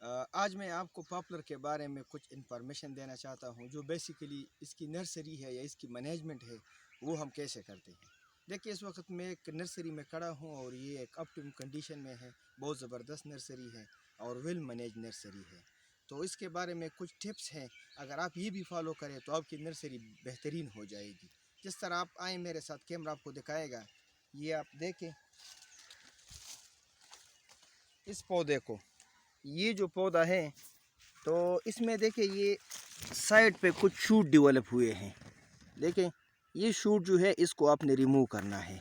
آج میں آپ کو پاپولر کے بارے میں کچھ انفارمیشن دینا چاہتا ہوں، جو بیسیکلی اس کی نرسری ہے یا اس کی مینجمنٹ ہے وہ ہم کیسے کرتے ہیں۔ دیکھیے اس وقت میں ایک نرسری میں کھڑا ہوں اور یہ ایک اپٹیم کنڈیشن میں ہے، بہت زبردست نرسری ہے اور ویل مینیج نرسری ہے۔ تو اس کے بارے میں کچھ ٹپس ہیں، اگر آپ یہ بھی فالو کریں تو آپ کی نرسری بہترین ہو جائے گی۔ جس طرح آپ آئیں میرے ساتھ، کیمرہ آپ کو دکھائے گا، یہ آپ دیکھیں اس پودے کو، یہ جو پودا ہے تو اس میں دیکھیں یہ سائڈ پہ کچھ شوٹ ڈیولپ ہوئے ہیں۔ دیکھیں یہ شوٹ جو ہے اس کو آپ نے ریموو کرنا ہے،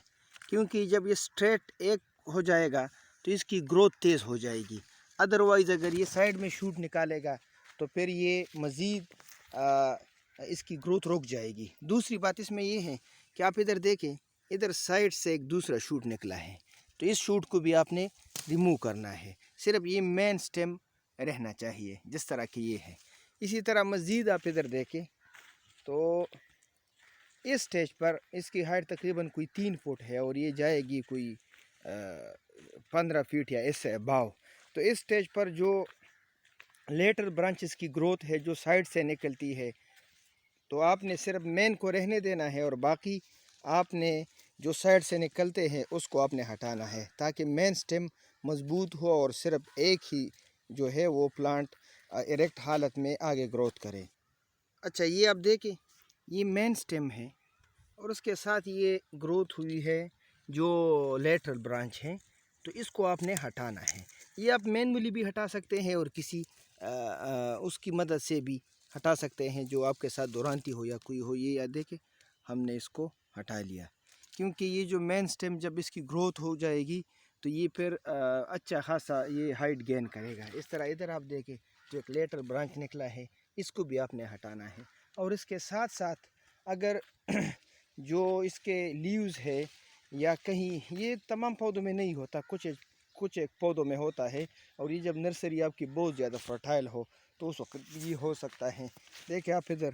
کیونکہ جب یہ سٹریٹ ایک ہو جائے گا تو اس کی گروتھ تیز ہو جائے گی۔ ادروائز اگر یہ سائڈ میں شوٹ نکالے گا تو پھر یہ مزید اس کی گروتھ رک جائے گی۔ دوسری بات اس میں یہ ہے کہ آپ ادھر دیکھیں، ادھر سائڈ سے ایک دوسرا شوٹ نکلا ہے، تو اس شوٹ کو بھی آپ نے ریموو کرنا ہے۔ صرف یہ مین سٹیم رہنا چاہیے جس طرح کی یہ ہے۔ اسی طرح مزید آپ ادھر دیکھیں تو اس سٹیج پر اس کی ہائٹ تقریباً کوئی 3 فٹ ہے اور یہ جائے گی کوئی 15 فٹ یا اس سے اباؤ۔ تو اس سٹیج پر جو لیٹر برانچز کی گروتھ ہے جو سائڈ سے نکلتی ہے، تو آپ نے صرف مین کو رہنے دینا ہے اور باقی آپ نے جو سائڈ سے نکلتے ہیں اس کو آپ نے ہٹانا ہے، تاکہ مین سٹیم مضبوط ہو اور صرف ایک ہی جو ہے وہ پلانٹ اریکٹ حالت میں آگے گروتھ کرے۔ اچھا یہ آپ دیکھیں، یہ مین سٹیم ہے اور اس کے ساتھ یہ گروتھ ہوئی ہے جو لیٹرل برانچ ہیں، تو اس کو آپ نے ہٹانا ہے۔ یہ آپ مینولی بھی ہٹا سکتے ہیں اور کسی اس کی مدد سے بھی ہٹا سکتے ہیں جو آپ کے ساتھ دورانتی ہو یا کوئی ہو۔ یہ یا دیکھیں ہم نے اس کو ہٹا لیا، کیونکہ یہ جو مین سٹیم جب اس کی گروتھ ہو جائے گی تو یہ پھر اچھا خاصا یہ ہائٹ گین کرے گا۔ اس طرح ادھر آپ دیکھیں جو ایک لیٹر برانچ نکلا ہے اس کو بھی آپ نے ہٹانا ہے۔ اور اس کے ساتھ ساتھ اگر جو اس کے لیوز ہے یا کہیں، یہ تمام پودوں میں نہیں ہوتا، کچھ ایک پودوں میں ہوتا ہے، اور یہ جب نرسری آپ کی بہت زیادہ فرٹائل ہو تو اس وقت یہ ہو سکتا ہے۔ دیکھیں آپ ادھر،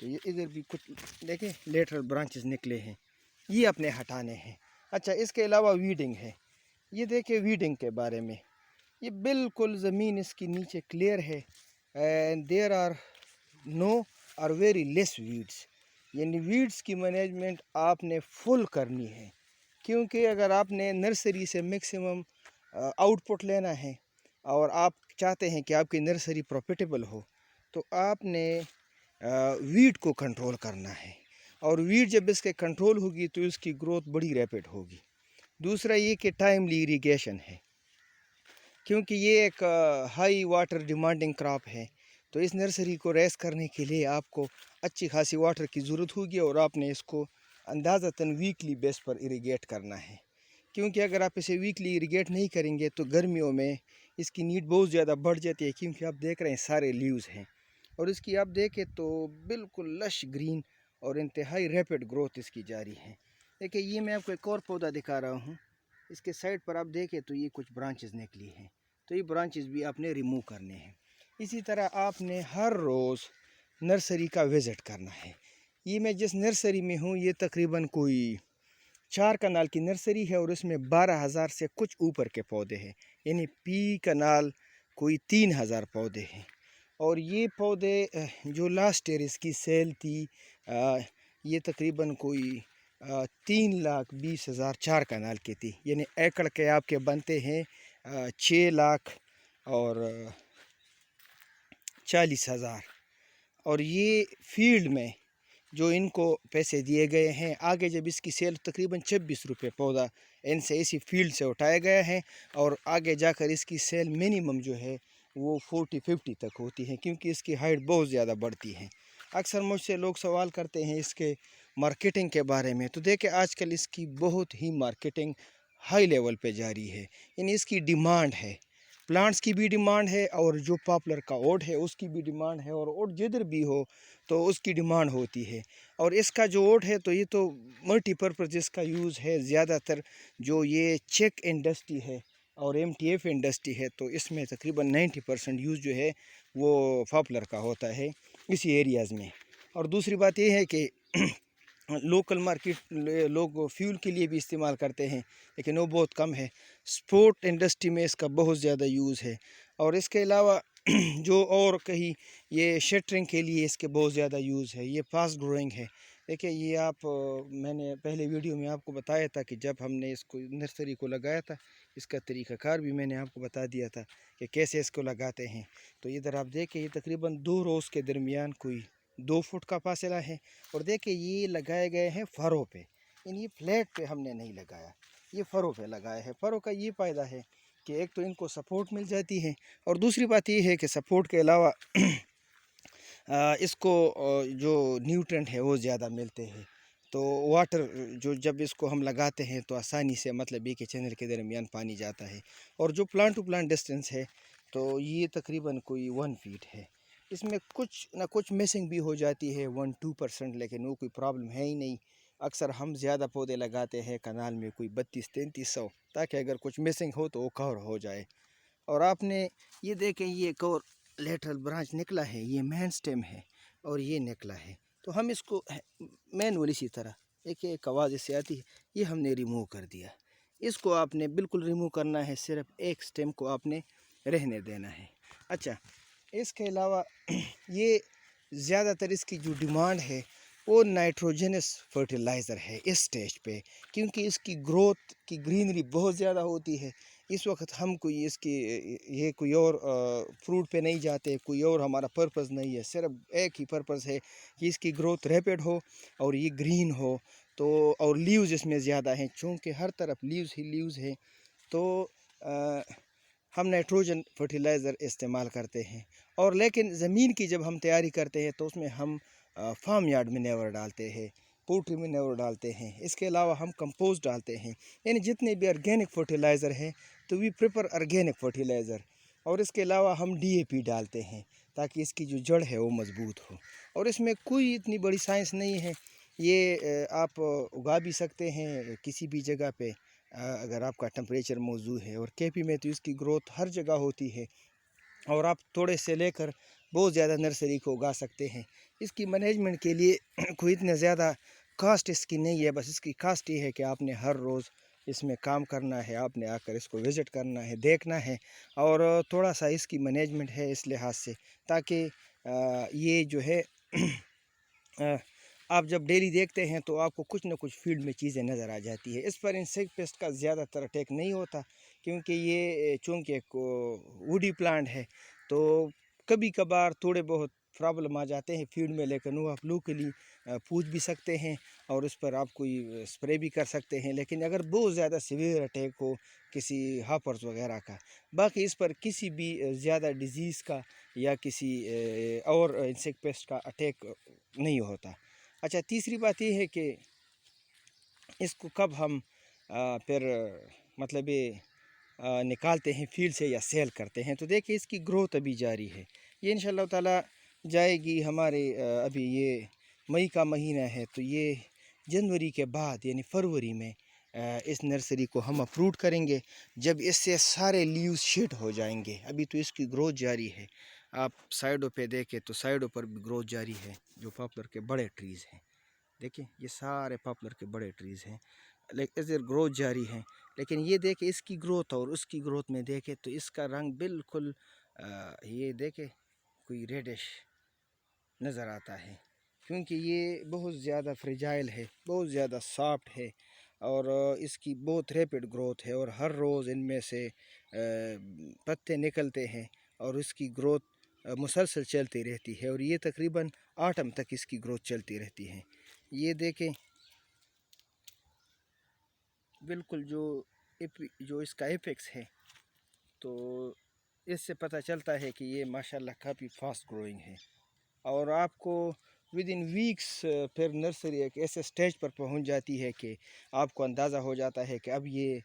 تو یہ ادھر بھی کچھ دیکھیں لیٹرل برانچز نکلے ہیں، یہ اپنے ہٹانے ہیں۔ اچھا اس کے علاوہ ویڈنگ ہے، یہ دیکھیں ویڈنگ کے بارے میں، یہ بالکل زمین اس کی نیچے کلیئر ہے، اینڈ دیر آر نو اور ویری لیس ویڈس، یعنی ویڈس کی مینجمنٹ آپ نے فل کرنی ہے، کیونکہ اگر آپ نے نرسری سے میکسیمم آؤٹ پٹ لینا ہے اور آپ چاہتے ہیں کہ آپ کی نرسری پروفیٹیبل ہو تو آپ نے ویڈ کو کنٹرول کرنا ہے، اور ویڈ جب اس کے کنٹرول ہوگی تو اس کی گروتھ بڑی ریپڈ ہوگی۔ دوسرا یہ کہ ٹائملی ایریگیشن ہے، کیونکہ یہ ایک ہائی واٹر ڈیمانڈنگ کراپ ہے، تو اس نرسری کو ریس کرنے کے لیے آپ کو اچھی خاصی واٹر کی ضرورت ہوگی، اور آپ نے اس کو اندازتاً ویکلی بیس پر ایریگیٹ کرنا ہے، کیونکہ اگر آپ اسے ویکلی ایریگیٹ نہیں کریں گے تو گرمیوں میں اس کی نیڈ بہت زیادہ بڑھ جاتی ہے، کیونکہ آپ دیکھ رہے ہیں سارے لیوز ہیں، اور اس کی آپ دیکھیں تو بالکل لش گرین اور انتہائی ریپڈ گروتھ اس کی جاری ہے۔ دیکھیں یہ میں آپ کو ایک اور پودا دکھا رہا ہوں، اس کے سائڈ پر آپ دیکھیں تو یہ کچھ برانچز نکلی ہیں، تو یہ برانچز بھی آپ نے ریموو کرنے ہیں۔ اسی طرح آپ نے ہر روز نرسری کا وزٹ کرنا ہے۔ یہ میں جس نرسری میں ہوں یہ تقریباً کوئی 4 کنال کی نرسری ہے، اور اس میں 12,000 سے کچھ اوپر کے پودے ہیں، یعنی پی کنال کوئی 3,000 پودے ہیں۔ اور یہ پودے جو لاسٹ ایئر اس کی سیل تھی یہ تقریباً کوئی 3,20,000 4 کنال کی تھی، یعنی ایکڑ کے آپ کے بنتے ہیں 6 لاکھ اور 40,000، اور یہ فیلڈ میں جو ان کو پیسے دیے گئے ہیں، آگے جب اس کی سیل تقریباً 26 روپے پودا ان سے اسی فیلڈ سے اٹھایا گیا ہے، اور آگے جا کر اس کی سیل منیمم جو ہے وہ 40-50 تک ہوتی ہے، کیونکہ اس کی ہائٹ بہت زیادہ بڑھتی ہے۔ اکثر مجھ سے لوگ سوال کرتے ہیں اس کے مارکیٹنگ کے بارے میں، تو دیکھیں آج کل اس کی بہت ہی مارکیٹنگ ہائی لیول پہ جاری ہے، یعنی اس کی ڈیمانڈ ہے، پلانٹس کی بھی ڈیمانڈ ہے اور جو پاپولر کا اوڈ ہے اس کی بھی ڈیمانڈ ہے، اور اوڈ جدھر بھی ہو تو اس کی ڈیمانڈ ہوتی ہے۔ اور اس کا جو اوڈ ہے تو یہ تو ملٹی پرپز جس کا یوز ہے، زیادہ تر جو یہ چیک انڈسٹری ہے اور MTF انڈسٹری ہے، تو اس میں تقریباً 90% یوز جو ہے وہ پاپولر کا ہوتا ہے اسی ایریاز میں۔ اور دوسری بات یہ ہے کہ لوکل مارکیٹ لوگ فیول کے لیے بھی استعمال کرتے ہیں، لیکن وہ بہت کم ہے۔ سپورٹ انڈسٹری میں اس کا بہت زیادہ یوز ہے، اور اس کے علاوہ جو اور کہیں یہ شٹرنگ کے لیے اس کے بہت زیادہ یوز ہے۔ یہ فاسٹ گروئنگ ہے۔ دیکھیں یہ آپ میں نے پہلے ویڈیو میں آپ کو بتایا تھا کہ جب ہم نے اس کو نرسری کو لگایا تھا، اس کا طریقہ کار بھی میں نے آپ کو بتا دیا تھا کہ کیسے اس کو لگاتے ہیں۔ تو ادھر آپ دیکھیں یہ تقریباً 2 روز کے درمیان کوئی 2 فٹ کا فاصلہ ہے، اور دیکھیں یہ لگائے گئے ہیں فروں پہ، یعنی یہ فلیٹ پہ ہم نے نہیں لگایا، یہ فروں پہ لگایا ہے۔ فروں کا یہ فائدہ ہے کہ ایک تو ان کو سپورٹ مل جاتی ہے، اور دوسری بات یہ ہے کہ سپورٹ کے علاوہ اس کو جو نیوٹرنٹ ہے وہ زیادہ ملتے ہیں۔ تو واٹر جو جب اس کو ہم لگاتے ہیں تو آسانی سے مطلب ایک چینل کے درمیان پانی جاتا ہے، اور جو پلانٹ ٹو پلانٹ ڈسٹینس ہے تو یہ تقریباً کوئی 1 فیٹ ہے۔ اس میں کچھ نہ کچھ مسنگ بھی ہو جاتی ہے 1-2%، لیکن وہ کوئی پرابلم ہے ہی نہیں۔ اکثر ہم زیادہ پودے لگاتے ہیں کنال میں کوئی 32-3300، تاکہ اگر کچھ مسنگ ہو تو وہ کور ہو جائے۔ اور آپ نے یہ دیکھیں یہ ایک اور لیٹرل برانچ نکلا ہے، یہ مین سٹیم ہے اور یہ نکلا ہے، تو ہم اس کو مینول اسی طرح ایک آواز سے آتی ہے، یہ ہم نے ریموو کر دیا۔ اس کو آپ نے بالکل ریموو کرنا ہے، صرف ایک سٹیم کو آپ نے رہنے دینا ہے۔ اچھا، اس کے علاوہ یہ زیادہ تر اس کی جو ڈیمانڈ ہے وہ نائٹروجنس فرٹیلائزر ہے اس سٹیج پہ، کیونکہ اس کی گروتھ کی گرینری بہت زیادہ ہوتی ہے۔ اس وقت ہم کوئی اس کی یہ کوئی اور فروٹ پہ نہیں جاتے، کوئی اور ہمارا پرپز نہیں ہے، صرف ایک ہی پرپز ہے کہ اس کی گروتھ ریپڈ ہو اور یہ گرین ہو، تو اور لیوز اس میں زیادہ ہیں، چونکہ ہر طرف لیوز ہی لیوز ہیں، تو ہم نائٹروجن فرٹیلائزر استعمال کرتے ہیں۔ اور لیکن زمین کی جب ہم تیاری کرتے ہیں تو اس میں ہم فارم یارڈ مینیور ڈالتے ہیں، پولٹری مینیور ڈالتے ہیں، اس کے علاوہ ہم کمپوسٹ ڈالتے ہیں، یعنی جتنے بھی آرگینک فرٹیلائزر ہیں تو وی پریفر آرگینک فرٹیلائزر، اور اس کے علاوہ ہم DAP ڈالتے ہیں تاکہ اس کی جو جڑ ہے وہ مضبوط ہو۔ اور اس میں کوئی اتنی بڑی سائنس نہیں ہے، یہ آپ اگا بھی سکتے ہیں کسی بھی جگہ پہ اگر آپ کا ٹمپریچر موزوں ہے، اور KP میں تو اس کی گروتھ ہر جگہ ہوتی ہے، اور آپ تھوڑے سے لے کر بہت زیادہ نرسری کو اگا سکتے ہیں۔ اس کی مینجمنٹ کے لیے کوئی اتنا زیادہ کاسٹ اس کی نہیں ہے، بس اس کی کاسٹ یہ ہے کہ آپ نے ہر روز اس میں کام کرنا ہے، آپ نے آ کر اس کو وزٹ کرنا ہے، دیکھنا ہے، اور تھوڑا سا اس کی مینجمنٹ ہے اس لحاظ سے، تاکہ یہ جو ہے آپ جب ڈیلی دیکھتے ہیں تو آپ کو کچھ نہ کچھ فیلڈ میں چیزیں نظر آ جاتی ہے۔ اس پر انسیکٹ پیسٹ کا زیادہ تر اٹیک نہیں ہوتا، کیونکہ یہ چونکہ ایک ووڈی پلانٹ ہے، تو کبھی کبھار تھوڑے بہت پرابلم آ جاتے ہیں فیلڈ میں، لیکن وہ آپ لوکلی پوچھ بھی سکتے ہیں، اور اس پر آپ کوئی اسپرے بھی کر سکتے ہیں۔ لیکن اگر بہت زیادہ سیویئر اٹیک ہو کسی ہاپرز وغیرہ کا، باقی اس پر کسی بھی زیادہ ڈیزیز کا یا کسی اور انسیکٹ پیسٹ کا اٹیک نہیں ہوتا۔ اچھا، تیسری بات یہ ہے کہ اس کو کب ہم پھر مطلب نکالتے ہیں فیلڈ سے یا سیل کرتے ہیں، تو دیکھیں اس کی گروتھ ابھی جاری ہے، یہ انشاءاللہ تعالی جائے گی ہمارے ابھی یہ مئی کا مہینہ ہے، تو یہ جنوری کے بعد یعنی فروری میں اس نرسری کو ہم اپروٹ کریں گے، جب اس سے سارے لیوز شیٹ ہو جائیں گے۔ ابھی تو اس کی گروتھ جاری ہے، آپ سائڈوں پہ دیکھیں تو سائڈوں پر بھی گروتھ جاری ہے، جو پاپولر کے بڑے ٹریز ہیں، دیکھیں یہ سارے پاپولر کے بڑے ٹریز ہیں، لیکن اس گروتھ جاری ہے۔ لیکن یہ دیکھیں اس کی گروتھ اور اس کی گروتھ میں دیکھیں تو اس کا رنگ بالکل یہ دیکھیں کوئی ریڈش نظر آتا ہے، کیونکہ یہ بہت زیادہ فریجائل ہے، بہت زیادہ سافٹ ہے، اور اس کی بہت ریپڈ گروتھ ہے، اور ہر روز ان میں سے پتے نکلتے ہیں، اور اس کی گروتھ مسلسل چلتی رہتی ہے، اور یہ تقریباً آٹم تک اس کی گروتھ چلتی رہتی ہے۔ یہ دیکھیں بالکل جو اس کا ایپیکس ہے، تو اس سے پتہ چلتا ہے کہ یہ ماشاءاللہ کافی فاسٹ گروئنگ ہے، اور آپ کو ود ان ویکس پھر نرسری ایک ایسے سٹیج پر پہنچ جاتی ہے کہ آپ کو اندازہ ہو جاتا ہے کہ اب یہ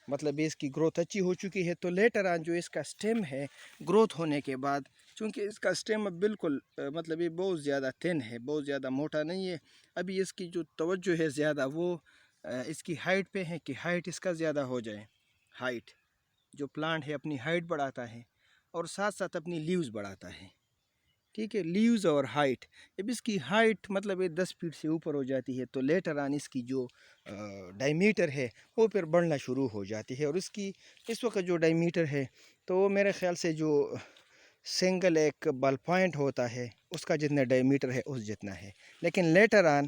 مطلب اس کی گروتھ اچھی ہو چکی ہے۔ تو لیٹر آن جو اس کا سٹیم ہے گروتھ ہونے کے بعد، چونکہ اس کا سٹیم اب بالکل مطلب یہ بہت زیادہ تھن ہے، بہت زیادہ موٹا نہیں ہے، ابھی اس کی جو توجہ ہے زیادہ وہ اس کی ہائٹ پہ ہے کہ ہائٹ اس کا زیادہ ہو جائے۔ ہائٹ جو پلانٹ ہے اپنی ہائٹ بڑھاتا ہے، اور ساتھ ساتھ اپنی لیوز بڑھاتا ہے، ٹھیک ہے، لیوز اور ہائٹ، جب اس کی ہائٹ مطلب 10 فٹ سے اوپر ہو جاتی ہے تو لیٹر آن اس کی جو ڈائمیٹر ہے وہ پھر بڑھنا شروع ہو جاتی ہے، اور اس وقت جو ڈائمیٹر ہے تو وہ میرے خیال سے جو سنگل ایک بال پوائنٹ ہوتا ہے اس کا جتنا ڈائمیٹر ہے اس جتنا ہے، لیکن لیٹر آن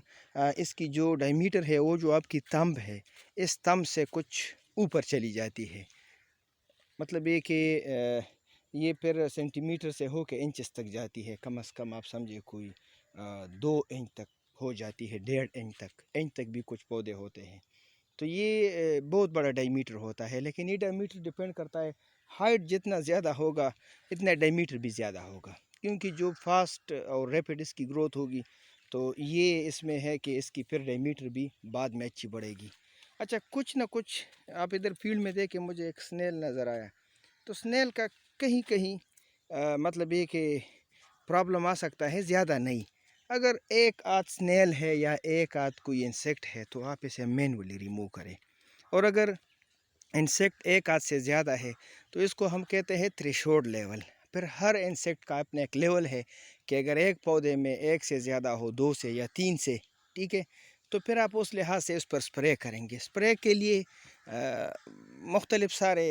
اس کی جو ڈائمیٹر ہے وہ جو آپ کی تمب ہے اس تمب سے کچھ اوپر چلی جاتی ہے، مطلب یہ کہ یہ پھر سینٹی میٹر سے ہو کے انچز تک جاتی ہے، کم از کم آپ سمجھے کوئی 2 انچ تک ہو جاتی ہے، 1.5 انچ تک بھی کچھ پودے ہوتے ہیں، تو یہ بہت بڑا ڈائمیٹر ہوتا ہے، لیکن یہ ڈائمیٹر ڈپینڈ کرتا ہے ہائٹ جتنا زیادہ ہوگا اتنا ڈائمیٹر بھی زیادہ ہوگا، کیونکہ جو فاسٹ اور ریپڈ اس کی گروتھ ہوگی تو یہ اس میں ہے کہ اس کی پھر ڈائمیٹر بھی بعد میں اچھی بڑھے گی۔ اچھا، کچھ نہ کچھ آپ ادھر فیلڈ میں دیکھیں، مجھے ایک سنیل نظر آیا، تو سنیل کا کہیں کہیں مطلب یہ کہ پرابلم آ سکتا ہے، زیادہ نہیں، اگر ایک آدھ سنیل ہے یا ایک آدھ کوئی انسیکٹ ہے تو آپ اسے مینولی ریموو کریں، اور اگر انسیکٹ ایک آدھ سے زیادہ ہے تو اس کو ہم کہتے ہیں تھریشولڈ لیول، پھر ہر انسیکٹ کا اپنا ایک لیول ہے کہ اگر ایک پودے میں 1 سے زیادہ ہو، 2 سے یا 3 سے، ٹھیک ہے، تو پھر آپ اس لحاظ سے اس پر سپرے کریں گے۔ سپرے کے لیے مختلف سارے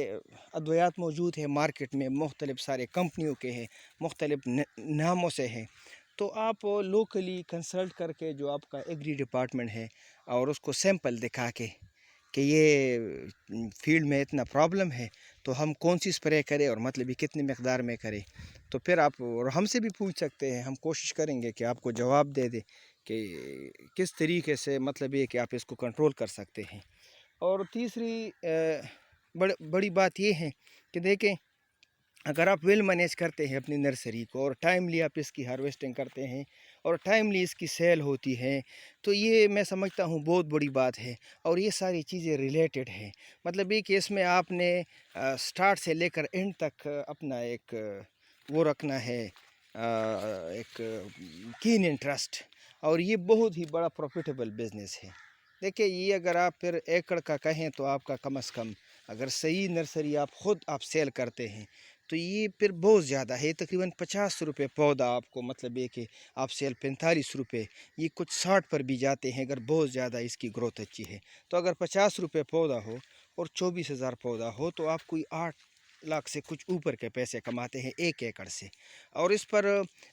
ادویات موجود ہیں مارکیٹ میں، مختلف سارے کمپنیوں کے ہیں، مختلف ناموں سے ہیں، تو آپ لوکلی کنسلٹ کر کے جو آپ کا ایگری ڈپارٹمنٹ ہے اور اس کو سیمپل دکھا کے کہ یہ فیلڈ میں اتنا پرابلم ہے تو ہم کون سی سپرے کریں اور مطلب یہ کتنی مقدار میں کریں، تو پھر آپ اور ہم سے بھی پوچھ سکتے ہیں، ہم کوشش کریں گے کہ آپ کو جواب دے دیں کہ کس طریقے سے مطلب یہ کہ آپ اس کو کنٹرول کر سکتے ہیں۔ اور تیسری بڑی بات یہ ہے کہ دیکھیں، اگر آپ ویل مینیج کرتے ہیں اپنی نرسری کو اور ٹائملی آپ اس کی ہارویسٹنگ کرتے ہیں اور ٹائملی اس کی سیل ہوتی ہے تو یہ میں سمجھتا ہوں بہت بڑی بات ہے، اور یہ ساری چیزیں ریلیٹڈ ہیں، مطلب یہ کہ اس میں آپ نے سٹارٹ سے لے کر اینڈ تک اپنا ایک وہ رکھنا ہے، ایک کین انٹرسٹ، اور یہ بہت ہی بڑا پروفیٹیبل بزنس ہے۔ دیکھیں، یہ اگر آپ پھر ایکڑ کا کہیں تو آپ کا کم از کم اگر صحیح نرسری آپ خود سیل کرتے ہیں تو یہ پھر بہت زیادہ ہے، تقریباً 50 روپے پودا آپ کو، مطلب یہ کہ آپ سیل 45 روپے، یہ کچھ 60 پر بھی جاتے ہیں اگر بہت زیادہ اس کی گروتھ اچھی ہے، تو اگر 50 روپے پودا ہو اور 24,000 پودا ہو تو آپ کوئی 8 لاکھ سے کچھ اوپر کے پیسے کماتے ہیں 1 ایکڑ سے، اور اس پر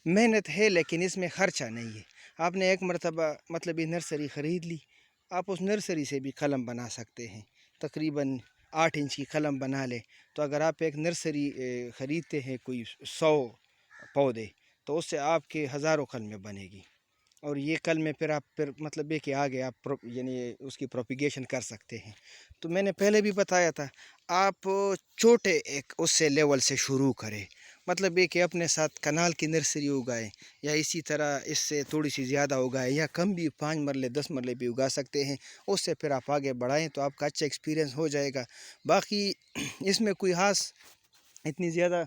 محنت ہے لیکن اس میں خرچہ نہیں ہے۔ آپ نے ایک مرتبہ مطلب یہ نرسری خرید لی، آپ اس نرسری سے بھی قلم بنا سکتے ہیں، تقریباً 8 انچ کی قلم بنا لے، تو اگر آپ ایک نرسری خریدتے ہیں کوئی 100 پودے تو اس سے آپ کے ہزاروں قلمیں بنے گی، اور یہ قلمیں پھر آپ مطلب یہ کہ آگے آپ یعنی اس کی پروپیگیشن کر سکتے ہیں۔ تو میں نے پہلے بھی بتایا تھا، آپ چھوٹے ایک اس سے لیول سے شروع کریں، مطلب یہ کہ اپنے ساتھ کنال کی نرسری اگائیں، یا اسی طرح اس سے تھوڑی سی زیادہ اگائیں، یا کم بھی 5 مرلے 10 مرلے بھی اگا سکتے ہیں، اس سے پھر آپ آگے بڑھائیں تو آپ کا اچھا ایکسپیرینس ہو جائے گا۔ باقی اس میں کوئی خاص اتنی زیادہ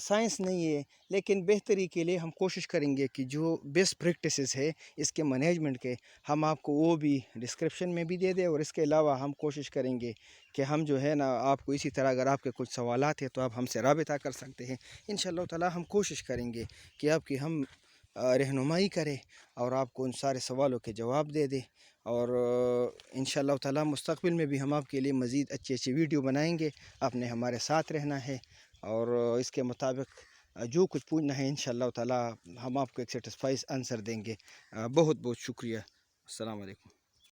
سائنس نہیں ہے، لیکن بہتری کے لیے ہم کوشش کریں گے کہ جو بیسٹ پریکٹسز ہے اس کے مینجمنٹ کے، ہم آپ کو وہ بھی ڈسکرپشن میں بھی دے دیں، اور اس کے علاوہ ہم کوشش کریں گے کہ ہم جو ہے نا آپ کو اسی طرح اگر آپ کے کچھ سوالات ہیں تو آپ ہم سے رابطہ کر سکتے ہیں، انشاءاللہ تعالی ہم کوشش کریں گے کہ آپ کی ہم رہنمائی کریں اور آپ کو ان سارے سوالوں کے جواب دے دیں، اور انشاءاللہ تعالی مستقبل میں بھی ہم آپ کے لیے مزید اچھی اچھی ویڈیو بنائیں گے۔ آپ نے ہمارے ساتھ رہنا ہے، اور اس کے مطابق جو کچھ پوچھنا ہے انشاءاللہ تعالی ہم آپ کو ایک سیٹسفائز آنسر دیں گے۔ بہت بہت شکریہ، السلام علیکم۔